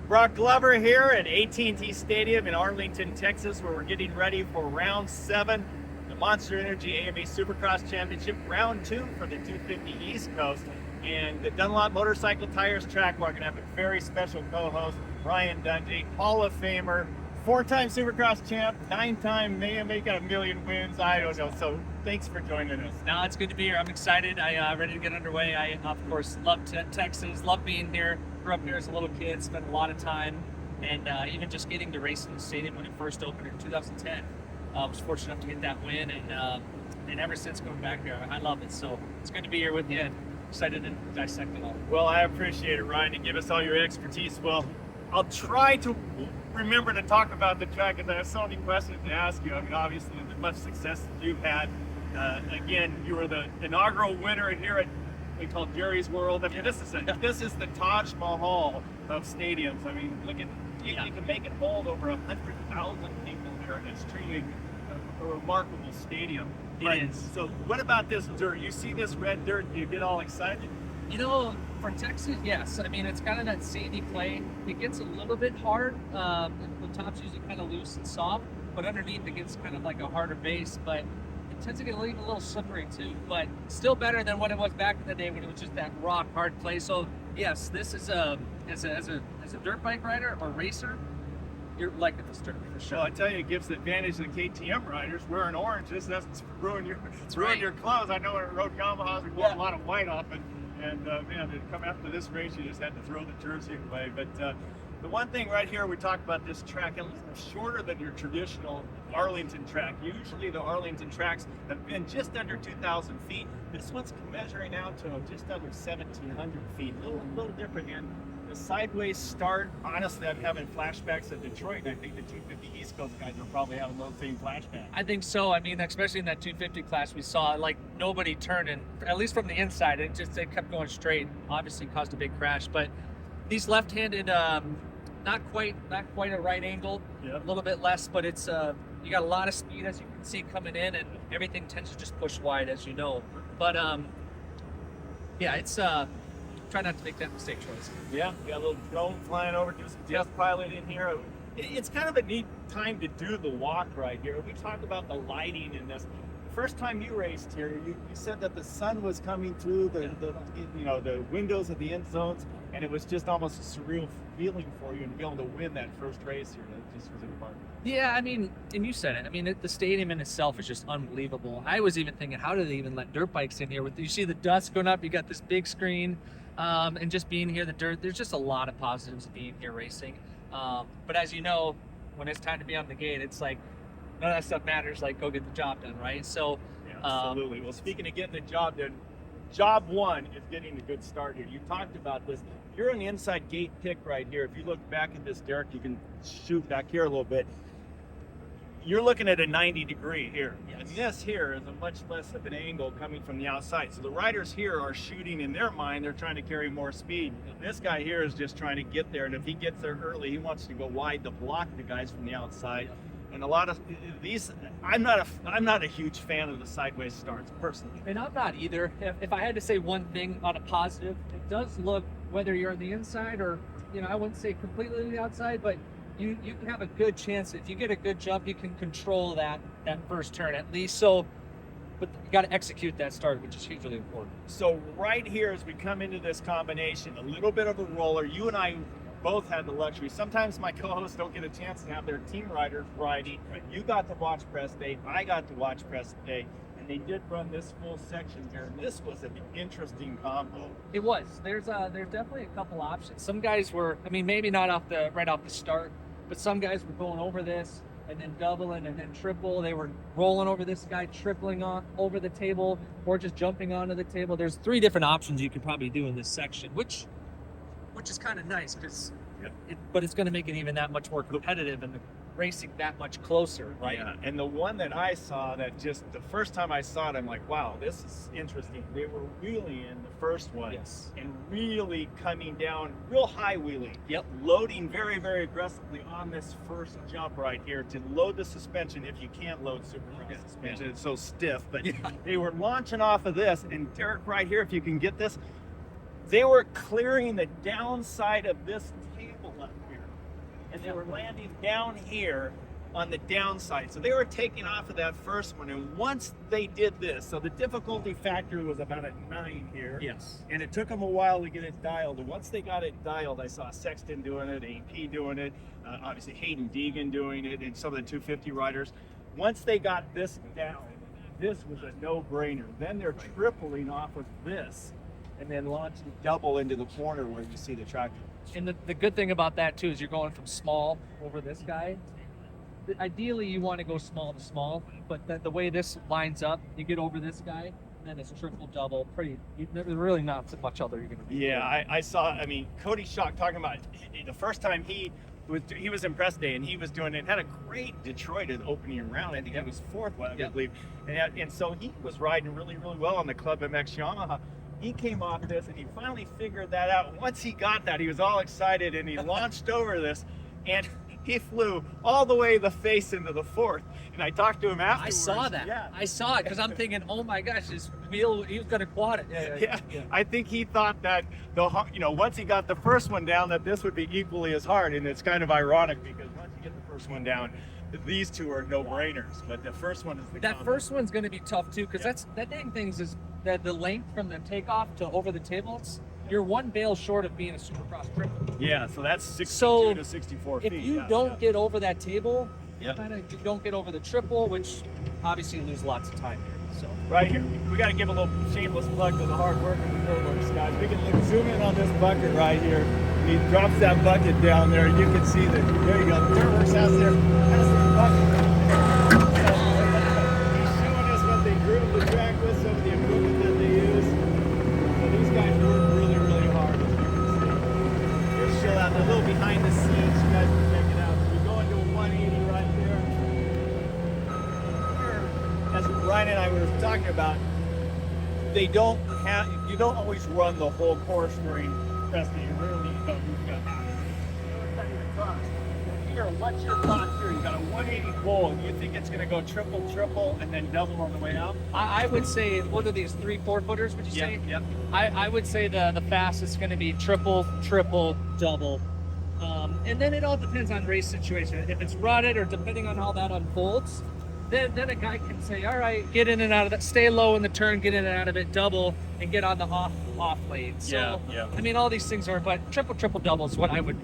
Broc Glover here at AT&T Stadium in Arlington, Texas, where we're getting ready for round 7, the Monster Energy AMA Supercross Championship, round 2 for the 250 East Coast. And the Dunlop Motorcycle Tires track, we're going to have a very special co-host, Brian Dungey, Hall of Famer, 4-time Supercross champ, 9-time AMA, got a million wins, I don't know. So thanks for joining us. No, it's good to be here. I'm excited. I'm ready to get underway. I, of course, love Texas, love being here. Grew up here as a little kid, spent a lot of time, and even just getting to race in the stadium when it first opened in 2010. Was fortunate enough to get that win, and ever since going back here, I love it. So it's good to be here with you and excited to dissect it all. Well, I appreciate it, Ryan, to give us all your expertise. Well, I'll try to remember to talk about the track because I have so many questions to ask you. I mean, obviously, the much success that you've had. Again, you were the inaugural winner here at we call Jerry's World. I mean, this is the Taj Mahal of stadiums. I mean, look at you can make it hold over 100,000 people there, and it's truly a remarkable stadium. It is. So, what about this dirt? You see this red dirt, do you get all excited? You know, for Texas, yes. I mean, it's kind of that sandy clay. It gets a little bit hard. The top's usually kind of loose and soft, but underneath it gets kind of like a harder base. But it tends to get a little slippery too. But still better than what it was back in the day when it was just that rock hard clay. So yes, this is as a dirt bike rider or racer, you're liking this dirt for sure. Well, I tell you, it gives the advantage to the KTM riders wearing orange. This doesn't ruin your clothes. I know when I rode Yamahas, we wore a lot of white off, and man, to come after this race, you just had to throw the jersey away. But the one thing right here, we talk about this track, it's shorter than your traditional Arlington track. Usually the Arlington tracks have been just under 2,000 feet. This one's measuring out to just under 1,700 feet. A little different here. The sideways start, honestly, I'm having flashbacks of Detroit, and I think the 250 East Coast guys are probably having those same flashbacks. I think so. I mean, especially in that 250 class, we saw like nobody turning, at least from the inside. It kept going straight. Obviously, caused a big crash. But these left-handed, not quite a right angle, a little bit less, but it's you got a lot of speed as you can see coming in, and everything tends to just push wide, as you know. But yeah, it's. Try not to make that mistake choice. Yeah, we got a little drone flying over, do some test pilot in here. It's kind of a neat time to do the walk right here. We talked about the lighting in this. The first time you raced here, you said that the sun was coming through the windows of the end zones, and it was just almost a surreal feeling for you, and to be able to win that first race here, that just was remarkable. Yeah, I mean, and you said it. I mean, the stadium in itself is just unbelievable. I was even thinking, how do they even let dirt bikes in here? You see the dust going up, you got this big screen. And just being here, the dirt, there's just a lot of positives of being here racing. But as you know, when it's time to be on the gate, it's like, none of that stuff matters, like go get the job done, right? So, yeah, absolutely. Well, speaking of getting the job done, job one is getting a good start here. You talked about this. You're on the inside gate pick right here. If you look back at this, Derek, you can shoot back here a little bit. You're looking at a 90 degree here. Yes. And this here is a much less of an angle coming from the outside. So the riders here are shooting in their mind, they're trying to carry more speed. This guy here is just trying to get there, and if he gets there early, he wants to go wide to block the guys from the outside. And a lot of these, I'm not a huge fan of the sideways starts personally. And I'm not either. If I had to say one thing on a positive, it does look, whether you're on the inside or, I wouldn't say completely on the outside, but you can have a good chance. If you get a good jump, you can control that first turn at least. So, but you got to execute that start, which is hugely important. So right here, as we come into this combination, a little bit of a roller. You and I both had the luxury. Sometimes my co-hosts don't get a chance to have their team riders riding. You got to watch press day. I got to watch press day. And they did run this full section here. And this was an interesting combo. It was. There's definitely a couple options. Some guys were, maybe not right off the start, but some guys were going over this and then doubling and then triple. They were rolling over this guy, tripling on over the table, or just jumping onto the table. There's 3 different options you could probably do in this section, which is kind of nice because but it's going to make it even that much more competitive and the racing that much closer, right? Yeah, and the one that I saw that just the first time I saw it, I'm like, wow, this is interesting. They were wheeling in the first one, and really coming down real high wheeling. Yep. Loading very, very aggressively on this first jump right here to load the suspension if you can't load Supercross suspension. It's so stiff, but they were launching off of this, and Derek right here, if you can get this, they were clearing the downside of this table up here. and they were landing down here on the downside. So they were taking off of that first one, and once they did this, so the difficulty factor was about a 9 here. Yes. And it took them a while to get it dialed. And once they got it dialed, I saw Sexton doing it, AP doing it, obviously Hayden Deegan doing it, and some of the 250 riders. Once they got this down, this was a no-brainer. Then they're tripling off of this, and then launching double into the corner where you see the tractor. And the good thing about that too is you're going from small over this guy. Ideally, you want to go small to small, but the way this lines up, you get over this guy, then it's triple, double. There's really not much other you're going to do. Yeah, I saw. I mean, Cody Schock talking about the first time he was in press day and he was doing it. Had a great Detroit in opening round. I think it was 4th, I believe. And so he was riding really, really well on the Club MX Yamaha. He came off this and he finally figured that out. Once he got that, he was all excited and he launched over this, and he flew all the way the face into the 4th. And I talked to him afterwards. I saw that. Yeah. I saw it because I'm thinking, oh my gosh, his wheel, he was going to quad it. Yeah. I think he thought that once he got the first one down, that this would be equally as hard. And it's kind of ironic because once you get the first one down, these two are no-brainers. But the first one is that first one's going to be tough too, because that dang thing's is that the length from the takeoff to over the tables. You're one bale short of being a Supercross triple. Yeah, so that's 62 to 64 feet. If you don't get over that table, you don't get over the triple, which obviously you lose lots of time here. So right here, we got to give a little shameless plug to the hard work of the Turboworks guys. We can zoom in on this bucket right here. And he drops that bucket down there, and you can see that. There you go. The Turboworks has their bucket right there. He's showing us what they groove the track with, some of the equipment that they use. So these guys work really, really hard, as you can see. Here's show out a little behind the scenes. You guys can check it out. So we go into a 180 right there. As Ryan and I were talking about, you don't always run the whole course during press day. You rarely here, what's your thoughts here? You got a 180 bull. You think it's going to go triple, and then double on the way out? I would say, what are these 3-4 footers? Would you say? Yep. I would say the fastest is going to be triple, double. And then it all depends on race situation. If it's rutted or depending on how that unfolds, then a guy can say, all right, get in and out of that, stay low in the turn, get in and out of it, double, and get on the off lane. So, I mean, all these things are, but triple, double is what I would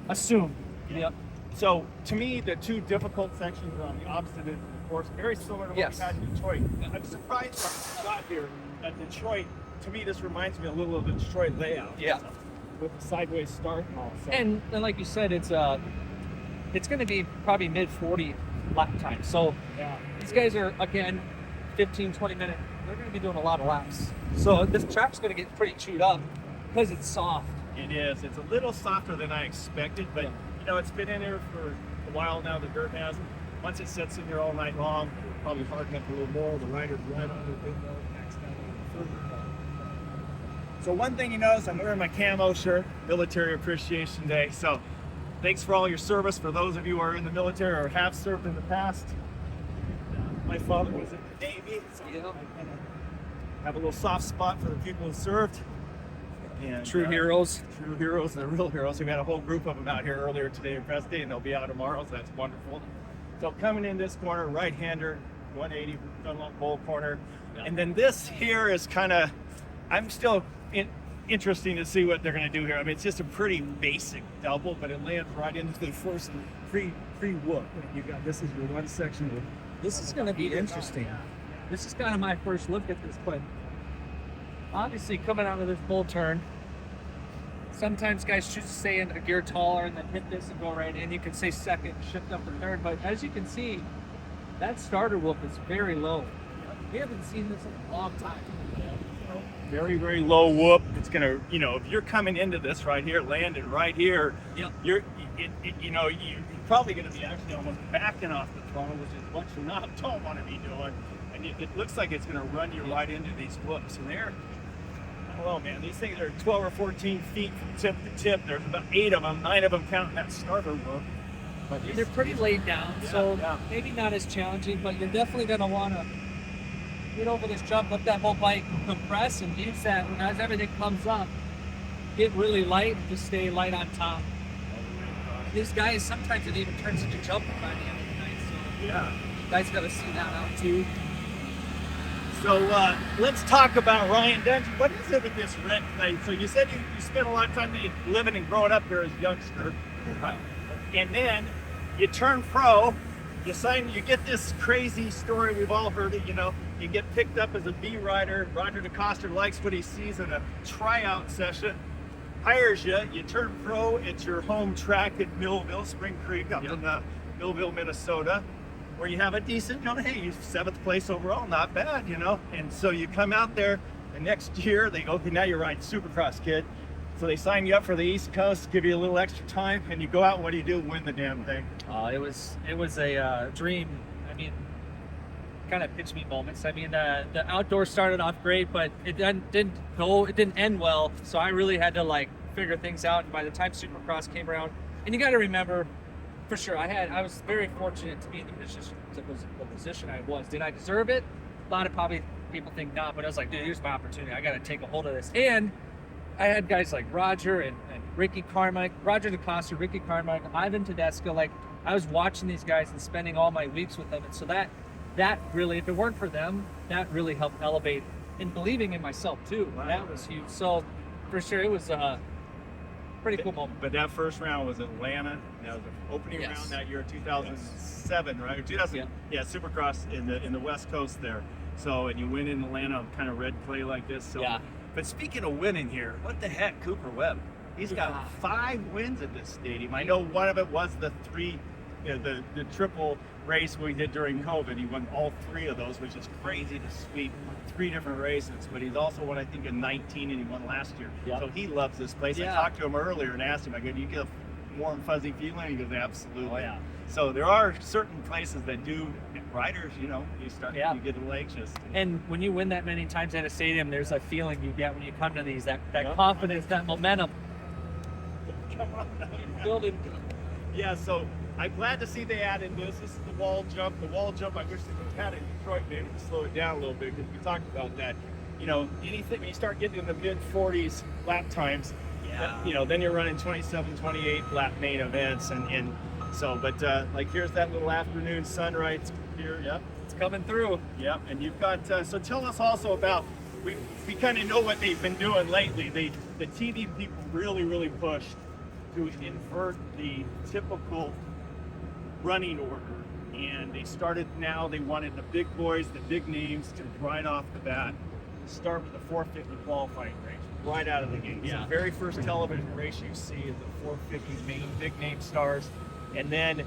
assume. Yep. So, to me, the two difficult sections are on the opposite end of the course, very similar to what we had in Detroit. I'm surprised when I got here that Detroit, to me, this reminds me a little of the Detroit layout. Yeah. With the sideways start and all. So. And like you said, it's going to be probably mid-40 lap time. So these guys are, again, 15, 20 minute. They're going to be doing a lot of laps. So this track's going to get pretty chewed up because it's soft. It is. It's a little softer than I expected, but it's been in there for a while now. The dirt hasn't. Once it sits in there all night long, it'll probably harden up a little more. The riders ride on it a bit more. So one thing you notice, I'm wearing my camo shirt, Military Appreciation Day. So thanks for all your service. For those of you who are in the military or have served in the past, my father was in the Navy, so I kind of have a little soft spot for the people who served. And, True heroes. True heroes, and the real heroes. We had a whole group of them out here earlier today in press day, and they'll be out tomorrow, so that's wonderful. So coming in this corner, right-hander, 180 Dunlop bowl corner. Yeah. And then this here is kind of, I'm still interesting to see what they're going to do here. I mean, it's just a pretty basic double, but it lands right into the first pre-whoop. You got, this is your one section. This is going to be interesting. This is kind of my first look at this, but obviously coming out of this bull turn, sometimes guys choose to stay in a gear taller and then hit this and go right in. You can say second, shift up to third, but as you can see, that starter whoop is very low. We haven't seen this in a long time. Very, very low whoop. It's gonna, if you're coming into this right here, landing right here, you're probably gonna be actually almost backing off the throttle, which is what you don't want to be doing. And it looks like it's gonna run you right into these whoops. And I don't know, man. These things are 12 or 14 feet from tip to tip. There's about 8 of them, 9 of them counting that starter whoop. But they're pretty laid down, so maybe not as challenging, but you're definitely gonna want to get over this jump, let that whole bike compress, and use that when as everything comes up, get really light and just stay light on top. these guys, sometimes it even turns into jumping by the end of the night. So Yeah. you guys got to see that out too. So let's talk about Ryan Dungey. What is it with this red clay? So you said you spent a lot of time living and growing up here as a youngster, and then you turn pro. You get this crazy story. We've all heard it. You get picked up as a B rider. Roger DeCoster likes what he sees in a tryout session. Hires you. You turn pro at your home track at Millville, Spring Creek, up in Millville, Minnesota, where you have a decent, hey, you're 7th place overall, not bad, And so you come out there the next year, they go, okay, now you're riding Supercross, kid. So they sign you up for the East Coast, give you a little extra time, and you go out and what do you do? Win the damn thing. It was a dream. I mean, kind of pitch me moments. I mean, the outdoor started off great, but it didn't end well. So I really had to figure things out. And by the time Supercross came around, and you got to remember, for sure, I was very fortunate to be in the position I was. Did I deserve it? A lot of probably people think not, but I was like, dude, here's my opportunity. I got to take a hold of this. And I had guys like Roger and Ricky Carmichael, Roger DeCoster, Ricky Carmichael, Ivan Tedesco. I was watching these guys and spending all my weeks with them. And so that really, if it weren't for them, that really helped elevate and believing in myself too. Wow. That was huge. So for sure, it was a pretty cool moment. But that first round was Atlanta. That was the opening round that year, 2007, right? Or 2000, Supercross in the West Coast there. So, and you win in Atlanta on kind of red clay like this. So. Yeah. But speaking of winning here, what the heck, Cooper Webb? He's got 5 wins at this stadium. I know one of it was the triple race we did during COVID. He won all 3 of those, which is crazy to sweep 3 different races. But he's also won, I think, in 19, and he won last year. Yep. So he loves this place. Yeah. I talked to him earlier and asked him, I go, do you get a warm, fuzzy feeling? He goes, absolutely. Oh, yeah. So there are certain places that do. Riders, you get a little anxious. And when you win that many times at a stadium, there's a feeling you get when you come to these, that confidence, that momentum. Come on. Building. Yeah, so I'm glad to see they added this. This is the wall jump. The wall jump, I wish they had in Detroit, maybe to slow it down a little bit, because we talked about that. Anything, when you start getting in the mid-40s lap times, then you're running 27, 28 lap main events. And so, but here's that little afternoon sunrise here. Yep, it's coming through. Yep, and you've got. So tell us also about. We kind of know what they've been doing lately. The TV people really pushed to invert the typical running order, and they started now. They wanted the big boys, the big names, to right off the bat start with the 450 qualifying race right out of the gate. Yeah. So the very first television race you see is the 450 main big name stars. And then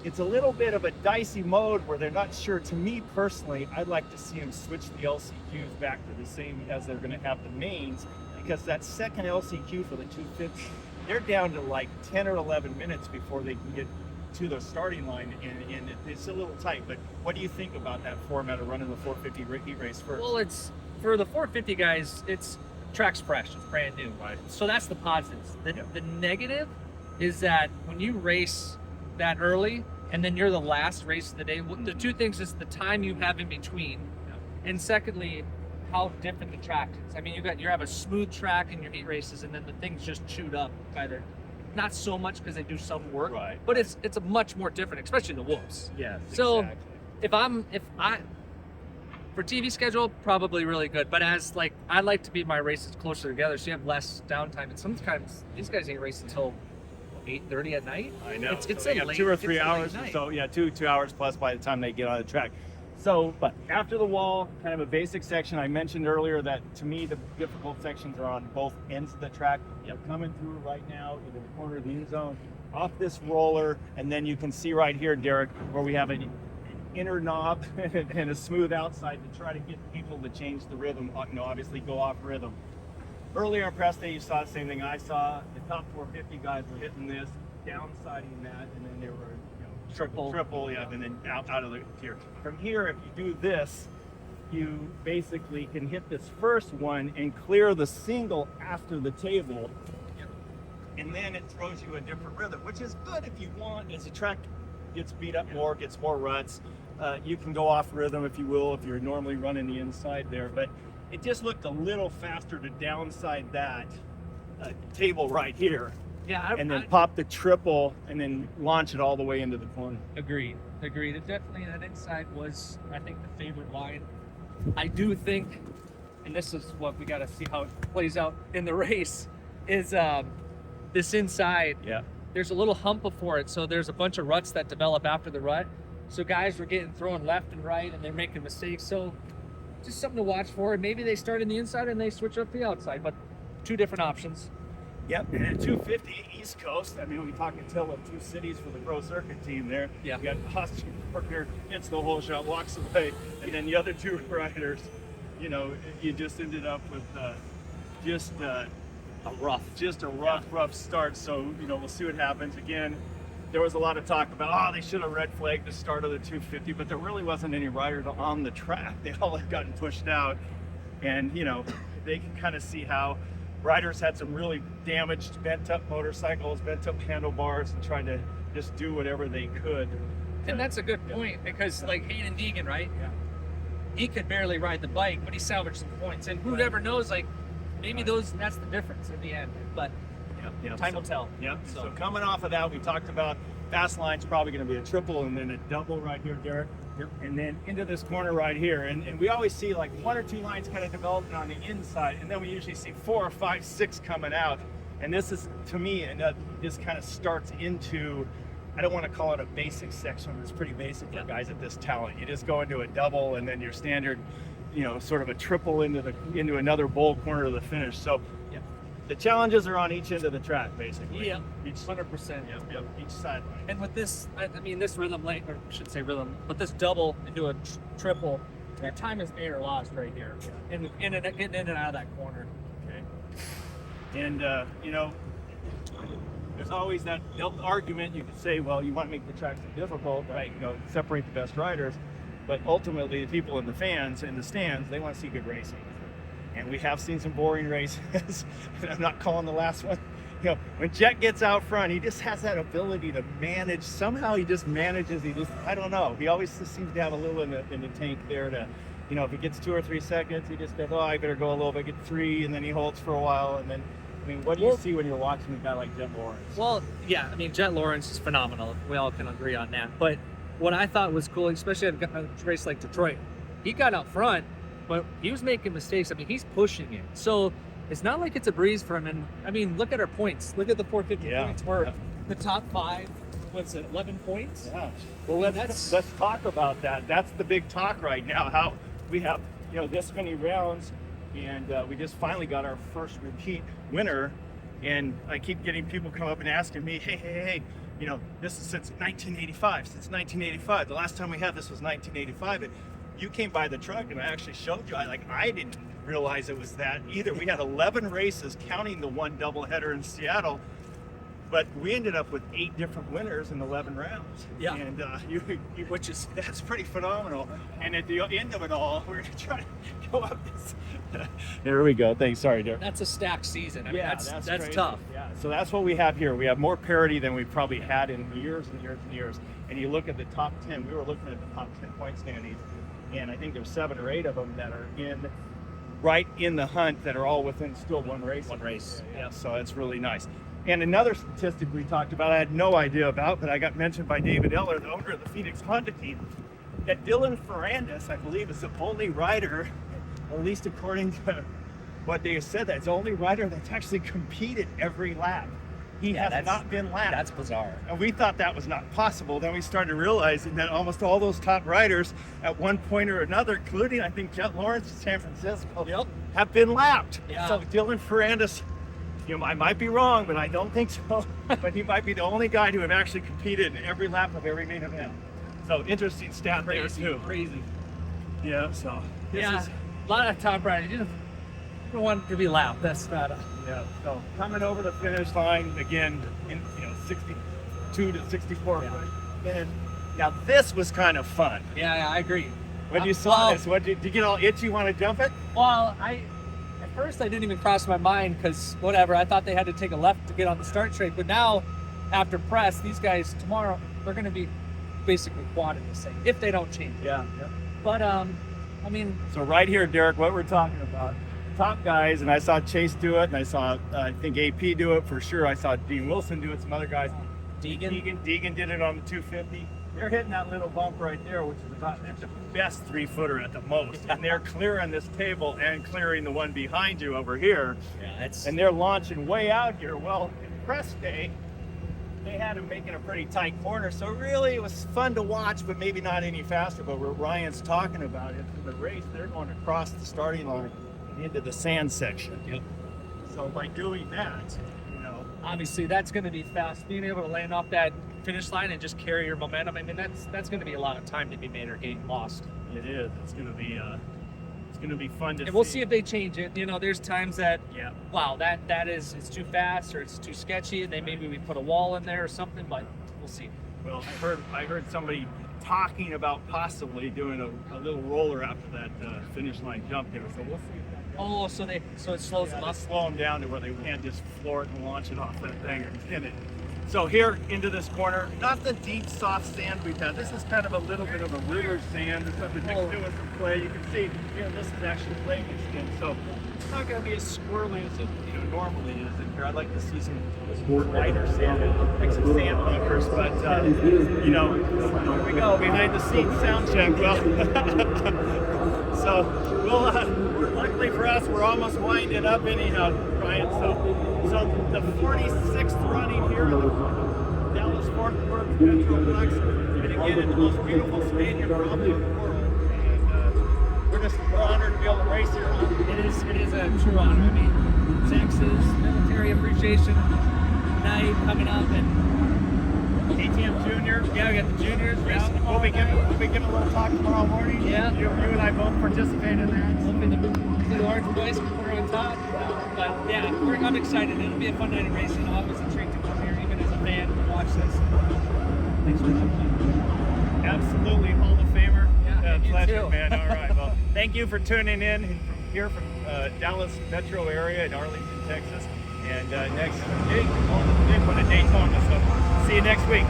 it's a little bit of a dicey mode where they're not sure. To me personally, I'd like to see them switch the LCQs back to the same as they're going to have the mains, because that second LCQ for the 250, they're down to 10 or 11 minutes before they can get to the starting line, and it's a little tight. But what do you think about that format of running the 450 heat race first? Well, it's for the 450 guys, it's track's fresh, it's brand new. Right. So that's the positives. The negative is that when you race that early and then you're the last race of the day, the 2 things is the time you have in between, and secondly, how different the track is. I mean, you have a smooth track in your heat races, and then the thing's just chewed up by not so much because they do some work, right? But it's a much more different, especially the whoops. Yes. So exactly. For TV schedule, probably really good. But as I like to be my races closer together, so you have less downtime. And sometimes these guys ain't racing until 8:30 at night. I know. It's so a late, 2 or 3 hours. Night. So 2 hours plus by the time they get on the track. So, but after the wall, kind of a basic section. I mentioned earlier that to me the difficult sections are on both ends of the track. You're coming through right now in the corner of the end zone, off this roller, and then you can see right here, Derek, where we have an inner knob and a smooth outside to try to get people to change the rhythm. Obviously go off rhythm. Earlier in press day, you saw the same thing I saw. The top 450 guys were hitting this, downsiding that, and then they were triple, and then out of the tier. From here, if you do this, you basically can hit this first one and clear the single after the table, and then it throws you a different rhythm, which is good if you want. As the track gets beat up more, gets more ruts, you can go off rhythm, if you will, if you're normally running the inside there. But it just looked a little faster to downside that table right here Yeah, and then pop the triple and then launch it all the way into the corner. Agreed. It definitely, that inside was, I think, the favorite line. I do think, and this is what we got to see how it plays out in the race, is this inside. Yeah. There's a little hump before it, so there's a bunch of ruts that develop after the rut. So guys were getting thrown left and right, and they're making mistakes. So just something to watch for. And maybe they start in the inside and they switch up the outside, but two different options. Yep, and at 250 East Coast, I mean, we talk until of two cities for the pro circuit team there. Yeah. We got Hostage Parker hits the whole shot, walks away, and then the other two riders, you know, you just ended up with just a rough start. So, you know, we'll see what happens. Again, there was a lot of talk about, they should have red flagged the start of the 250, but there really wasn't any riders on the track. They all had gotten pushed out, and, you know, they can kind of see how riders had some really damaged, bent up motorcycles, bent up handlebars, and tried to just do whatever they could. And that's a good point, because like Hayden Deegan, right? Yeah. He could barely ride the bike, but he salvaged some points. And who never knows, like maybe that's the difference in the end. But time will tell. Yeah. So coming off of that, we talked about fast line's probably going to be a triple and then a double right here, Derek. Yep. And then into this corner right here. And we always see like one or two lines kind of developing on the inside, and then we usually see 4 or 5, 6 coming out. And this is, to me, and this kind of starts into, I don't want to call it a basic section, but it's pretty basic for guys at this talent. You just go into a double and then your standard, you know, sort of a triple into another bowl corner to the finish. So the challenges are on each end of the track, basically. Yeah, each 100%. Yep. Each side. And with this, I mean, this rhythm lane, or I should say rhythm, but this double into a triple, your time is made or lost right here, getting in and out of that corner. Okay. And you know, there's always that argument. You could say, well, you want to make the track so difficult, right? You know, separate the best riders, but ultimately, the people and the fans in the stands, they want to see good racing. And we have seen some boring races. And I'm not calling the last one. You know, when Jet gets out front, he just has that ability to manage. Somehow he just manages. I don't know. He always just seems to have a little in the tank there to, you know, if he gets 2 or 3 seconds, he just goes, I better go a little bit, get 3, and then he holds for a while. And then, I mean, what do you see when you're watching a guy like Jet Lawrence? Well, yeah, I mean, Jet Lawrence is phenomenal. We all can agree on that. But what I thought was cool, especially at a race like Detroit, he got out front, but he was making mistakes. I mean, he's pushing it. So it's not like it's a breeze for him. And I mean, look at our points. Look at the 450 points. We're the top 5. What's it, 11 points? Yeah. Well, let's talk about that. That's the big talk right now. How we have, you know, this many rounds, and we just finally got our first repeat winner. And I keep getting people come up and asking me, hey, you know, this is since 1985. Since 1985. The last time we had this was 1985. And you came by the truck and I actually showed you. I didn't realize it was that either. We had 11 races, counting the one doubleheader in Seattle, but we ended up with 8 different winners in 11 rounds. Yeah. And that's pretty phenomenal. And at the end of it all, we're gonna try to go up this. There we go. Thanks. Sorry, Derek. That's a stacked season. I mean, that's crazy. tough. Yeah. So that's what we have here. We have more parity than we've probably had in years and years and years. And you look at the top 10. We were looking at the top 10 point standings. And I think there's 7 or 8 of them that are right in the hunt that are all within still one race. Yeah. So it's really nice. And another statistic we talked about, I had no idea about, but I got mentioned by David Eller, the owner of the Phoenix Honda team, that Dylan Ferrandis, I believe, is the only rider, at least according to what they said, that's the only rider that's actually competed every lap. He has not been lapped. That's bizarre. And we thought that was not possible. Then we started realizing that almost all those top riders at one point or another, including I think Jet Lawrence in San Francisco, have been lapped. Yeah. So Dylan Ferrandis, you know, I might be wrong, but I don't think so. But he might be the only guy to have actually competed in every lap of every main event. So interesting stat there too. Crazy. Yeah. So a lot of top riders. You don't want to be loud. That's not. Yeah. So coming over the finish line again in 62 to 64. Yeah. And now this was kind of fun. Yeah, I agree. When you saw this, did you get all itchy? Want to jump it? Well, at first I didn't even cross my mind because whatever. I thought they had to take a left to get on the start straight. But now, after press, these guys tomorrow they're going to be basically quadding the same if they don't change. Yeah. But I mean. So right here, Derek, what we're talking about. top guys, and I saw Chase do it, and I saw I think AP do it for sure. I saw Dean Wilson do it. Some other guys. Deegan did it on the 250. They're hitting that little bump right there, which is about the best 3-footer at the most. And they're clearing this table and clearing the one behind you over here. Yeah, and they're launching way out here. Well, in press day, they had them making a pretty tight corner. So really it was fun to watch, but maybe not any faster. But what Ryan's talking about is in the race, they're going across the starting line and into the sand section. Yep. So by doing that, you know, obviously that's going to be fast. Being able to land off that finish line and just carry your momentum. I mean, that's going to be a lot of time to be made or getting lost. it is. It's going to be fun to see. And we'll see if they change it. You know, there's times that, Yeah. wow, it's too fast or it's too sketchy, and maybe we put a wall in there or something, but we'll see. Well, I heard somebody talking about possibly doing a little roller after that finish line jump here. So we'll see. Oh, so it slows them up. Slow them down to where they can't just floor it and launch it off that thing or pin it. So here into this corner, not the deep soft sand we've had. This is kind of a little bit of a river sand. There's something mixed in with some clay. You can see here this is actually clay mixed in. So it's not going to be as squirrely as it normally is in here. I'd like to see some more lighter sand, like some sand bunkers. But here we go behind the scenes sound check. Well, so we'll luckily for us, we're almost winding up anyhow, Ryan. So the 46th running here in the Dallas Fort Worth Metroplex, and again in the most beautiful stadium probably in the world. And we're honored to be able to race here. It is a true honor. I mean, Texas Military Appreciation Night coming up, and KTM Junior. yeah, we got the juniors. We'll be giving a little talk tomorrow morning. Yeah. You and I both participate in that. Hoping the orange boys can put her on top. But yeah, I'm excited. It'll be a fun night of racing. I was intrigued to come here, even as a fan, to watch this. Thanks for coming. Absolutely, Hall of Famer. Yeah, you Pleasure, too. man. All right. Well, thank you for tuning in here from Dallas metro area in Arlington, Texas. And next week, we're going to the big one at Daytona. So see you next week.